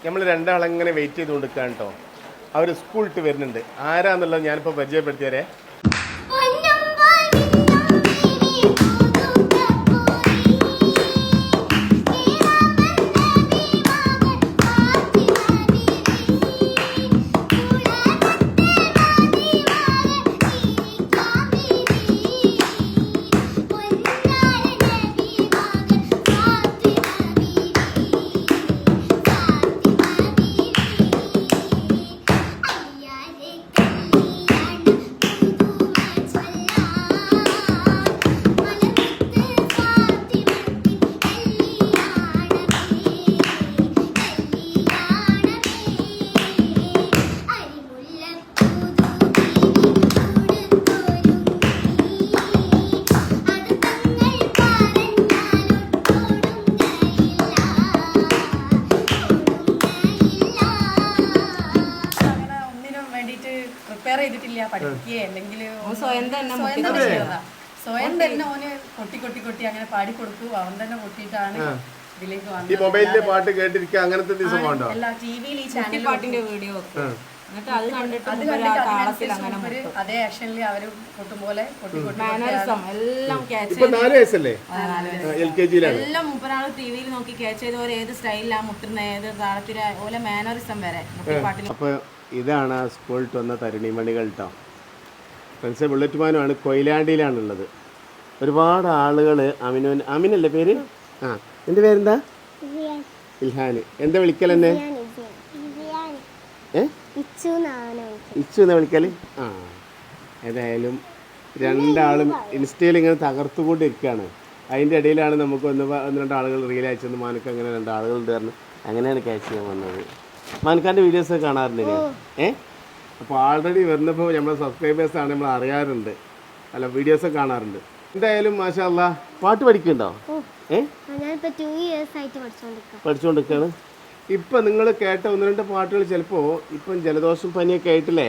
നമ്മൾ രണ്ടാളങ്ങനെ വെയിറ്റ് ചെയ്തുകൊണ്ടിരിക്കുകയാണ് കേട്ടോ. അവർ സ്കൂൾ ഇട്ട് വരുന്നുണ്ട്. ആരാന്നുള്ളത് ഞാനിപ്പോൾ പരിചയപ്പെടുത്തിയാരേ. സ്വയം തന്നെ ഓന് കൊട്ടി കൊട്ടി കൊട്ടി അങ്ങനെ പാടി കൊടുത്തു. അവൻ തന്നെ കൊട്ടിയിട്ടാണ് ഇതിലേക്ക് വന്നത്. ഈ മൊബൈലിലെ പാട്ട് കേട്ടിരിക്കുക അങ്ങനത്തെ ദിവസം വേണ്ടോ? അല്ല, ടിവിയിൽ ഈ ചാനൽ പാട്ടിന്റെ വീഡിയോ അത് കണ്ടിട്ട് അതേ ആക്ഷനിൽ അവര് കൊട്ടും പോലെ കൊട്ടി കൊട്ടി എല്ലാം ക്യാച്ച് ഇപ്പൊ 4 വയസ്സല്ലേ? LKG എല്ലാം മൂപ്പരാള് ടിവിയിൽ നോക്കി ക്യാച്ച് ചെയ്ത് ഓരോ ഏത് സ്റ്റൈലിലാ മുട്ടുന്ന ഏത് താളത്തില് ഓലെ മാനറിസം വരെ പാട്ടിൽ. അപ്പൊ ഇതാണ് സ്കൂളിൽ വന്ന തരുണിമണികൾ കേട്ടോ. ഫ്രണ്ട്സ്, ബുള്ളറ്റ് മാനുമാണ്, കൊയിലാണ്ടിയിലാണുള്ളത്. ഒരുപാട് ആളുകൾ അമിനല്ലേ പേര്? ആ, എൻ്റെ പേരെന്താ? ഇൽഹാൻ. എന്താ വിളിക്കൽ എന്നെ? ഇച്ചു എന്നാ വിളിക്കൽ? ആ, ഏതായാലും രണ്ടാളും ഇൻസ്റ്റയിൽ ഇങ്ങനെ തകർത്തുകൊണ്ടിരിക്കുകയാണ്. അതിൻ്റെ ഇടയിലാണ് നമുക്ക് ഒന്ന് രണ്ട് ആളുകൾ റീൽ അയച്ചെന്ന് മാനക്ക് അങ്ങനെ 2 ആളുകളുണ്ട് പറഞ്ഞു. അങ്ങനെയാണ് ക്യാച്ച് ചെയ്യാൻ വന്നത്. മാനക്കാൻ്റെ വീഡിയോസൊക്കെ കാണാറുണ്ട്. അപ്പോൾ ആൾറെഡി വരുന്നപ്പോൾ നമ്മളെ സബ്സ്ക്രൈബേഴ്സാണ്, നമ്മൾ അറിയാറുണ്ട്, അല്ല വീഡിയോസൊക്കെ കാണാറുണ്ട്. എന്തായാലും മാഷാ അല്ലാ പാട്ട് പഠിക്കുന്നുണ്ടോ? പഠിച്ചുകൊണ്ടിരിക്കുകയാണ്. ഇപ്പം നിങ്ങൾ കേട്ട 1-2 പാട്ടുകൾ ചിലപ്പോൾ ഇപ്പം ജലദോഷം പനിയൊക്കെ ആയിട്ടില്ലേ,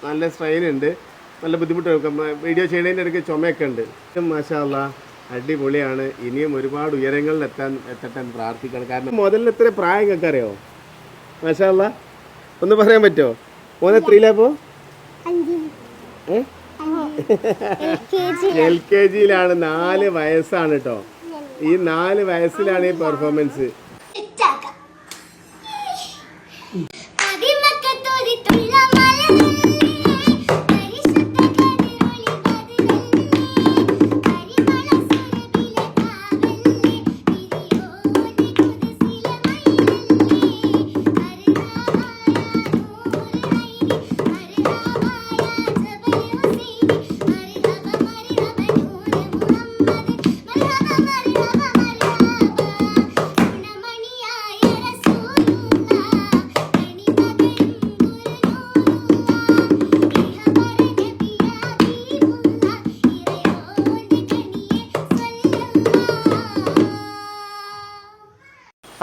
നല്ല സ്ട്രെയിനുണ്ട്, നല്ല ബുദ്ധിമുട്ട്. വീഡിയോ ചെയ്യുന്നതിൻ്റെ ഇടയ്ക്ക് ചുമയൊക്കെ ഉണ്ട്. മാഷാ അല്ലാ അടിപൊളിയാണ്. ഇനിയും ഒരുപാട് ഉയരങ്ങളിൽ എത്തട്ടെ എന്ന് പ്രാർത്ഥിക്കണം. കാരണം മുതലിന് എത്ര പ്രായം ഒക്കെ അറിയോ? മാഷാ അല്ലാ ഒന്ന് പറയാൻ പറ്റുമോ? മോനെ എത്രയിലാപ്പോ? LKG-യിലാണ്. 4 വയസ്സാണ് കേട്ടോ. ഈ 4 വയസ്സിലാണ് ഈ പെർഫോമൻസ്.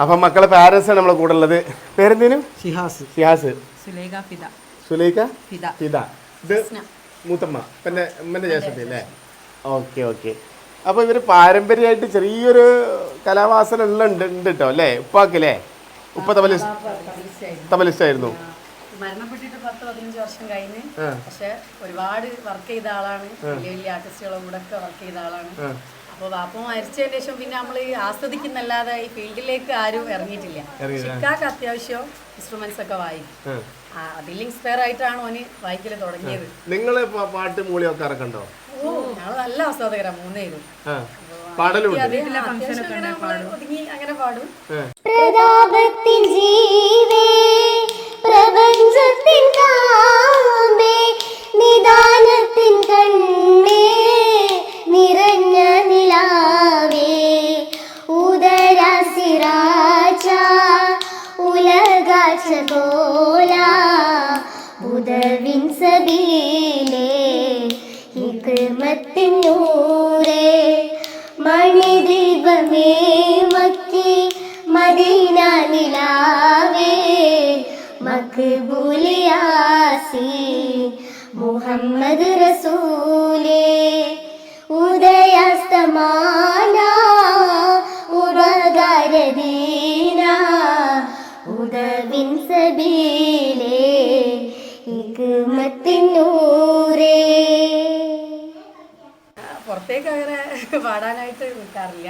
അപ്പം മക്കളെ പാരൻസാണ് നമ്മളെ കൂടെ ഉള്ളത്. പേരെന്തേനും? ഷിഹാസ്, സുലൈഖ, ഫിദ. ഇത് മൂത്തമ്മ, ഉമ്മൻ്റെ ജ്യേഷ്ഠത്തി അല്ലേ? ഓക്കെ. അപ്പോൾ ഇവർ പാരമ്പര്യമായിട്ട് ചെറിയൊരു കലാവാസന ഉണ്ട് കേട്ടോ അല്ലേ? ഉപ്പാക്കല്ലേ? ഉപ്പ തബലിസ്റ്റായിരുന്നു. മരണപ്പെട്ടിട്ട് 10-15 വർഷം കഴിഞ്ഞ്. പക്ഷെ ഒരുപാട് വർക്ക് ചെയ്ത ആളാണ്. വലിയ ആർട്ടിസ്റ്റുകളുടെ കൂടെ ഒക്കെ വർക്ക് ചെയ്ത ആളാണ്. അപ്പോൾ വാപ്പ മരിച്ചതിന് ശേഷം പിന്നെ നമ്മൾ ആസ്വദിക്കുന്നല്ലാതെ ഈ ഫീൽഡിലേക്ക് ആരും ഇറങ്ങിയിട്ടില്ല. ചിക്കാക്ക് അത്യാവശ്യം ഇൻസ്ട്രുമെന്റ്സ് ഒക്കെ വായിക്കും. അതിൽ ഇൻസ്പയർ ആയിട്ടാണ് ഓന് വായിക്കല് തുടങ്ങിയത്. നിങ്ങൾ പാട്ട് മൂളി വെക്കാറൊക്കെ ഉണ്ടോ? ഞങ്ങൾ നല്ല ആസ്വാദകരാ 3 പേരും. ഒതുങ്ങി അങ്ങനെ പാടും. പ്രതാപത്തിൻ ജീവേ പ്രപഞ്ചത്തിൻ കാമേ നിദാനത്തിൻ കണ്ണേ നിറഞ്ഞ നിലാവേ ഉദരസിരാജ ഉലകാച്ച പോല ഉദവിൻ സബീലേ ഹിക്മത്തിൻ നൂറേ മണിദീപമേ മക്കി മദീന നിലാവേ മക്ബൂലിയാസി മുഹമ്മദ് റസൂലേ ഉദയസ്തമാന ഉപകാരദീന ഉദവിൻ സബീലേ ഹിക്മത്തിൻ നൂറേ. പുറത്തേക്ക് അങ്ങനെ പാടാനായിട്ട് നിൽക്കാറില്ല.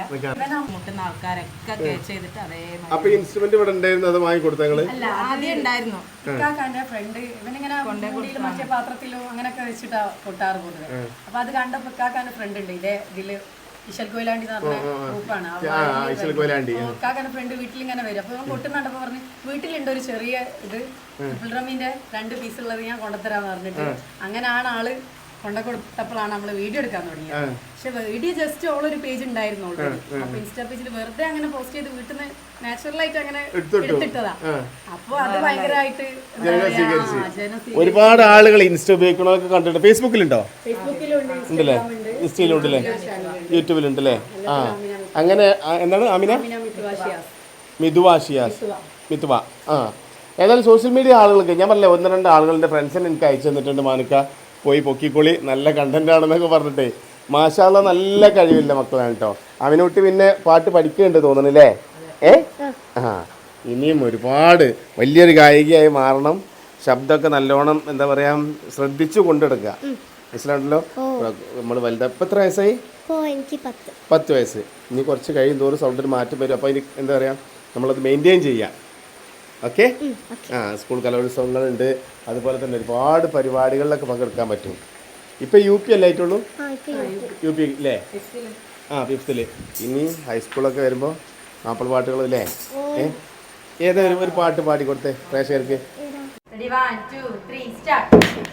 മുട്ടുന്ന ആൾക്കാരൊക്കെ കേച്ച് ചെയ്തിട്ട് അതേമാതിരി. അപ്പൊ ഇൻസ്ട്രുമെന്റ് ഇവിടെ ഉണ്ടായിരുന്നു, അത് വാങ്ങി കൊടുത്ത ഞങ്ങള്? അല്ല, ആദ്യം ഉണ്ടായിരുന്നു. ഇക്കാക്കാന്റെ ഫ്രണ്ട് ഇവനിങ്ങനെ മുടിയിൽ മറ്റേ പാത്രത്തിലോ അങ്ങനെയൊക്കെ വെച്ചിട്ടാ കൊട്ടാറ് പൊതുവെ. അപ്പൊ അത് കണ്ടപ്പോ ഇക്കാക്കാന്റെ ഫ്രണ്ട് ഉണ്ട് ഇതില് ഇശൽ കൊയിലാണ്ടി എന്ന് പറഞ്ഞ ഗ്രൂപ്പാണ്. ഇക്കാക്കാന്റെ ഫ്രണ്ട് വീട്ടിലിങ്ങനെ വരും. അപ്പൊ കൊട്ടുന്നുണ്ടപ്പോ പറഞ്ഞ് വീട്ടിലുണ്ട് ഒരു ചെറിയ ഇത് ട്രിപ്പിൾ ഡ്രമ്മിന്റെ 2 പീസ് ഉള്ളത് ഞാൻ കൊണ്ടുതരാന്ന് പറഞ്ഞിട്ട് അങ്ങനെയാണ് ആള് കൊണ്ട കൊടുത്തപ്പോഴാണ് നമ്മള് വീഡിയോ എടുക്കാൻ തുടങ്ങിയത്. പക്ഷെ വീഡിയോ ജസ്റ്റ് ഓളൊരു പേജ് ഉണ്ടായിരുന്നു ഓൾറെഡി. അപ്പൊ ഇൻസ്റ്റാ പേജിൽ വെറുതെ അങ്ങനെ പോസ്റ്റ് ചെയ്ത് വീട്ടിൽ നിന്ന് നാച്ചുറൽ ആയിട്ട് അങ്ങനെ എടുത്തിട്ടതാ. അപ്പൊ അത് ഭയങ്കരമായിട്ട് ഒരുപാട് ആളുകൾ ഇൻസ്റ്റ ഉപയോഗിക്കണമൊക്കെ കണ്ടിട്ട്. ഫേസ്ബുക്കിലുണ്ടോ? ഫേസ്ബുക്കിലുണ്ട്, ഉണ്ടല്ലേ, ഇൻസ്റ്റയിലുണ്ടല്ലേ, യൂട്യൂബിലുണ്ടല്ലേ? ആ അങ്ങനെ എന്താണ് ആമിന മിതുവ. ആ ഏതായാലും സോഷ്യൽ മീഡിയ ആളുകൾക്ക് ഞാൻ പറഞ്ഞില്ലേ 1-2 ആളുകളുടെ ഫ്രണ്ട്സിന് എനിക്ക് അയച്ചു തന്നിട്ടുണ്ട്. മാനുക്ക പോയി പൊക്കിക്കൊളി, നല്ല കണ്ടന്റ് ആണെന്നൊക്കെ പറഞ്ഞിട്ടേ. മാഷാ അല്ലാഹ് നല്ല കഴിവില്ല മക്കളാണ് കേട്ടോ. അവനോട്ട് പിന്നെ പാട്ട് പഠിക്കുന്നുണ്ട് തോന്നണല്ലേ? ആ ഇനിയും ഒരുപാട് വലിയൊരു ഗായികയായി മാറണം. ശബ്ദമൊക്കെ നല്ലോണം എന്താ പറയാ ശ്രദ്ധിച്ചു കൊണ്ടെടുക്കുക. മനസ്സിലാണല്ലോ? നമ്മൾ വലുതാ. ഇപ്പം എത്ര വയസ്സായി? 10 വയസ്സ്. ഇനി കുറച്ച് കഴിയും തോറും സൗണ്ടിന് മാറ്റം വരും. അപ്പോൾ ഇനി എന്താ പറയുക നമ്മളത് മെയിൻറ്റെയിൻ ചെയ്യാം. ഓക്കെ. ആ സ്കൂൾ കലോത്സവങ്ങളുണ്ട്, അതുപോലെ തന്നെ ഒരുപാട് പരിപാടികളിലൊക്കെ പങ്കെടുക്കാൻ പറ്റും. ഇപ്പം UP അല്ലേ ആയിട്ടുള്ളൂ? UP അല്ലേ? ആ 5th. ഇനി ഹൈസ്കൂളൊക്കെ വരുമ്പോൾ മാപ്പിള പാട്ടുകളും അല്ലേ? ഏതായാലും ഒരു പാട്ട് പാടി കൊടുത്തേ പ്രേക്ഷകർക്ക്.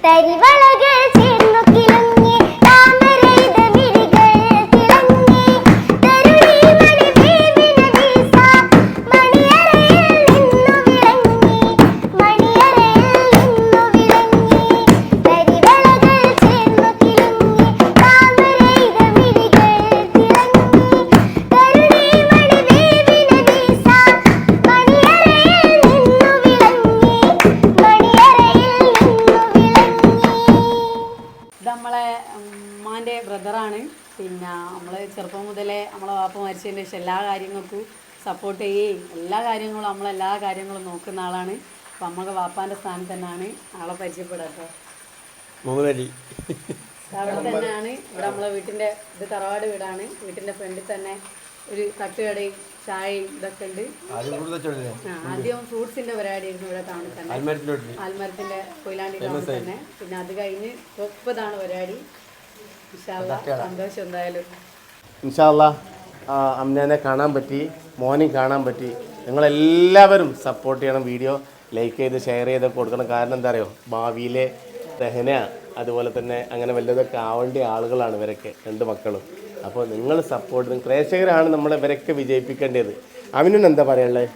തരിവളകൾ ചേർന്നു കിളങ്ങി താമരയിത മിഴികൾ തിളങ്ങി തരുണി മണിദേവിന വീസ മണിയറയിൽ നിന്നു വിളങ്ങി മണിയറയിൽ നിന്നു വിളങ്ങി തരിവളകൾ ചേർന്നു കിളങ്ങി താമരയിത മിഴികൾ തിളങ്ങി തരുണി മണിദേവിന വീസ മണിയറയിൽ നിന്നു വിളങ്ങി നമ്മളെ ഉമ്മാൻ്റെ ബ്രദറാണ്. പിന്നെ നമ്മൾ ചെറുപ്പം മുതലേ നമ്മളെ വാപ്പ മരിച്ചതിന് ശേഷം എല്ലാ കാര്യങ്ങൾക്കും സപ്പോർട്ട് ചെയ്യുകയും എല്ലാ കാര്യങ്ങളും നമ്മളെല്ലാ കാര്യങ്ങളും നോക്കുന്ന ആളാണ്. അപ്പം അമ്മക്ക് വാപ്പാൻ്റെ സ്ഥാനത്ത് തന്നെയാണ് ആളെ പരിചയപ്പെടാട്ടോ. അവിടെ തന്നെയാണ് ഇവിടെ നമ്മളെ വീട്ടിൻ്റെ ഇത് തറവാട് വീടാണ്. വീട്ടിൻ്റെ ഫ്രണ്ടിൽ തന്നെ ഒരു തട്ടുകടയും ചായയും ഇതൊക്കെ ഉണ്ട്. ആദ്യം ഫ്രൂട്ട്സിന്റെ പരിപാടിയായിരുന്നു ഇവിടെ ടൗണിൽ തന്നെ, ആൽമരത്തിന്റെ കൊയിലാണ്ടി ടൗണിൽ തന്നെ. പിന്നെ അത് കഴിഞ്ഞ് 30 പരിപാടി. സന്തോഷം എന്തായാലും. ഇൻഷാ അല്ലാഹ് അമ്നാനെ കാണാൻ പറ്റി, മോനെയും കാണാൻ പറ്റി. നിങ്ങളെല്ലാവരും സപ്പോർട്ട് ചെയ്യണം. വീഡിയോ ലൈക്ക് ചെയ്ത് ഷെയർ ചെയ്ത് കൊടുക്കണം. കാരണം എന്താ അറിയോ, ഭാവിയിലെ രഹന അതുപോലെ തന്നെ അങ്ങനെ വല്ലതൊക്കെ ആവേണ്ട ആളുകളാണ് ഇവരൊക്കെ 2 മക്കളും. അപ്പോൾ നിങ്ങൾ സപ്പോർട്ട്, പ്രേക്ഷകരാണ് നമ്മളെ ഇവരൊക്കെ വിജയിപ്പിക്കേണ്ടത്. അവനും എന്താ പറയാനുള്ളത്?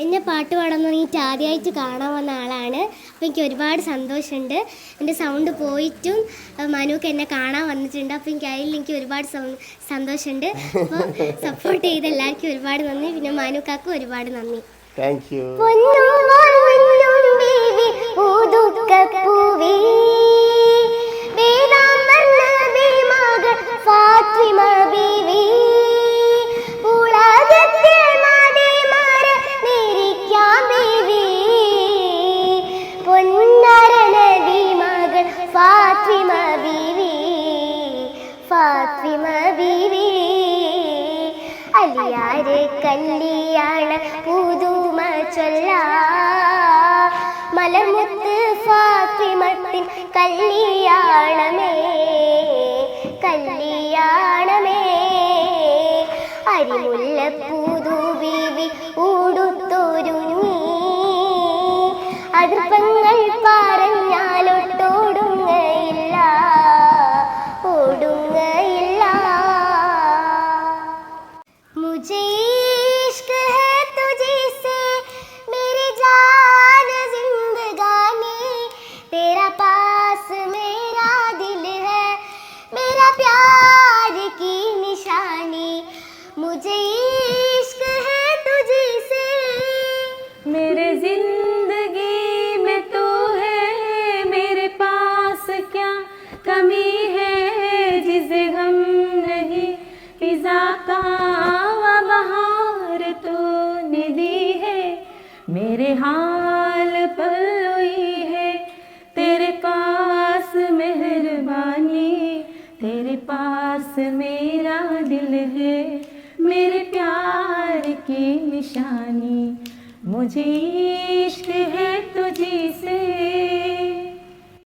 എന്നെ പാട്ട് പാടാൻ തുടങ്ങിയിട്ട് ആദ്യമായിട്ട് കാണാൻ വന്ന ആളാണ്. അപ്പോൾ എനിക്ക് ഒരുപാട് സന്തോഷമുണ്ട്. എൻ്റെ സൗണ്ട് പോയിട്ടും മനുക്ക് എന്നെ കാണാൻ വന്നിട്ടുണ്ട്. അപ്പോൾ എനിക്ക് ഒരുപാട് സന്തോഷമുണ്ട്. അപ്പോൾ സപ്പോർട്ട് ചെയ്ത എല്ലാവർക്കും ഒരുപാട് നന്ദി. പിന്നെ മനുക്കാക്കും ഒരുപാട് നന്ദി. Thank you. ഫാത്തിമ ബീവി ഉലകത്തിൽ മാതേമാരെ നേരിക്കാൻ ബീവി പൊന്നര നബി മകൾ ഫാത്തിമ ബീവി ഫാത്തിമ ബീവി അലിയാരെ കല്യാണ പുതുമ ചൊല്ല മലമുത്ത് ഫാത്തിമത്തിൻ കല്യാണമേ കല്യാണമേ അരിമുല്ലപ്പൂതു ബീവി ഉടുത്തൊരുങ്ങി അതിർപ്പങ്ങൾ പറഞ്ഞാലൊട്ടോടുങ്ങയില്ല ഓടുങ്ങയില്ല മുझे इश्क है तुझसे मेरी जान जिंदगानी तेरा पास मेरा दिल है मेरा प्यार की निशानी मुझे इश्क है तुझसे मेरे जिंदगी में तू है मेरे पास क्या कमी है जिसे गम नहीं फिजा का बहार तूने दी है मेरे हाल पर रोई है तेरे पास मेहरबानी, तेरे पास मेरा दिल है मेरे प्यार की निशानी। मुझे इश्क है तुझी से